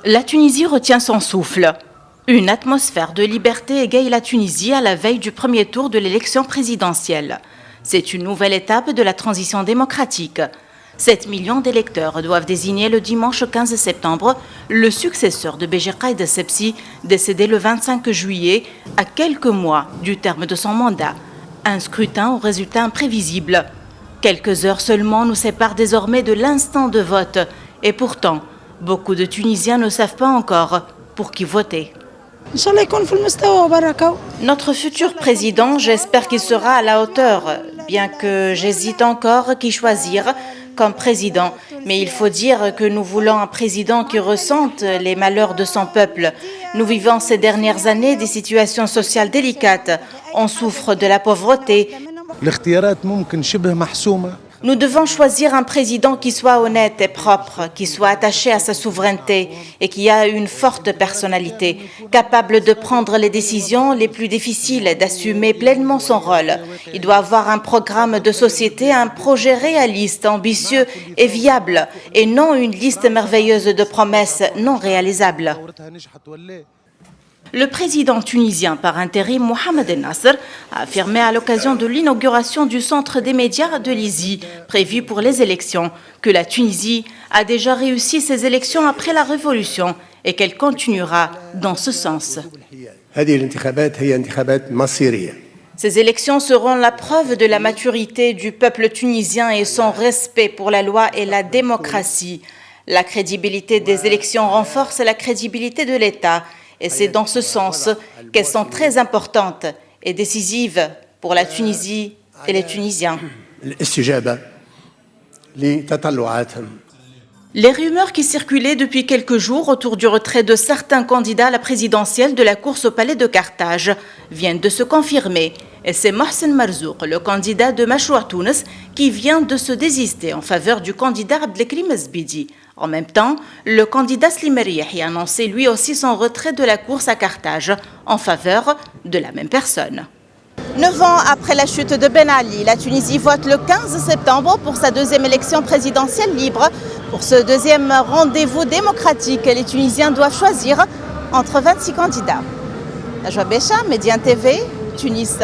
La Tunisie retient son souffle. Une atmosphère de liberté égaye la Tunisie à la veille du premier tour de l'élection présidentielle. C'est une nouvelle étape de la transition démocratique. 7 millions d'électeurs doivent désigner le dimanche 15 septembre le successeur de Béji Caïd Essebsi, décédé le 25 juillet, à quelques mois du terme de son mandat. Un scrutin au résultat imprévisible. Quelques heures seulement nous séparent désormais de l'instant de vote. Et pourtant, beaucoup de Tunisiens ne savent pas encore pour qui voter. Notre futur président, j'espère qu'il sera à la hauteur, bien que j'hésite encore qui choisir comme président. Mais il faut dire que nous voulons un président qui ressente les malheurs de son peuple. Nous vivons ces dernières années des situations sociales délicates. On souffre de la pauvreté. Nous devons choisir un président qui soit honnête et propre, qui soit attaché à sa souveraineté et qui a une forte personnalité, capable de prendre les décisions les plus difficiles et d'assumer pleinement son rôle. Il doit avoir un programme de société, un projet réaliste, ambitieux et viable, et non une liste merveilleuse de promesses non réalisables. Le président tunisien par intérim Mohamed El Nasr a affirmé à l'occasion de l'inauguration du centre des médias de Lizy, prévu pour les élections, que la Tunisie a déjà réussi ses élections après la Révolution et qu'elle continuera dans ce sens. Ces élections seront la preuve de la maturité du peuple tunisien et son respect pour la loi et la démocratie. La crédibilité des élections renforce la crédibilité de l'État. Et c'est dans ce sens qu'elles sont très importantes et décisives pour la Tunisie et les Tunisiens. Les rumeurs qui circulaient depuis quelques jours autour du retrait de certains candidats à la présidentielle de la course au palais de Carthage viennent de se confirmer. Et c'est Mohsen Marzouk, le candidat de Mashroua Tounes, qui vient de se désister en faveur du candidat Abdelkrim Zbidi. En même temps, le candidat Slim Riahi a annoncé lui aussi son retrait de la course à Carthage en faveur de la même personne. 9 ans après la chute de Ben Ali, la Tunisie vote le 15 septembre pour sa deuxième élection présidentielle libre. Pour ce deuxième rendez-vous démocratique, les Tunisiens doivent choisir entre 26 candidats. Najwa Bécha, Médien TV, Tunis.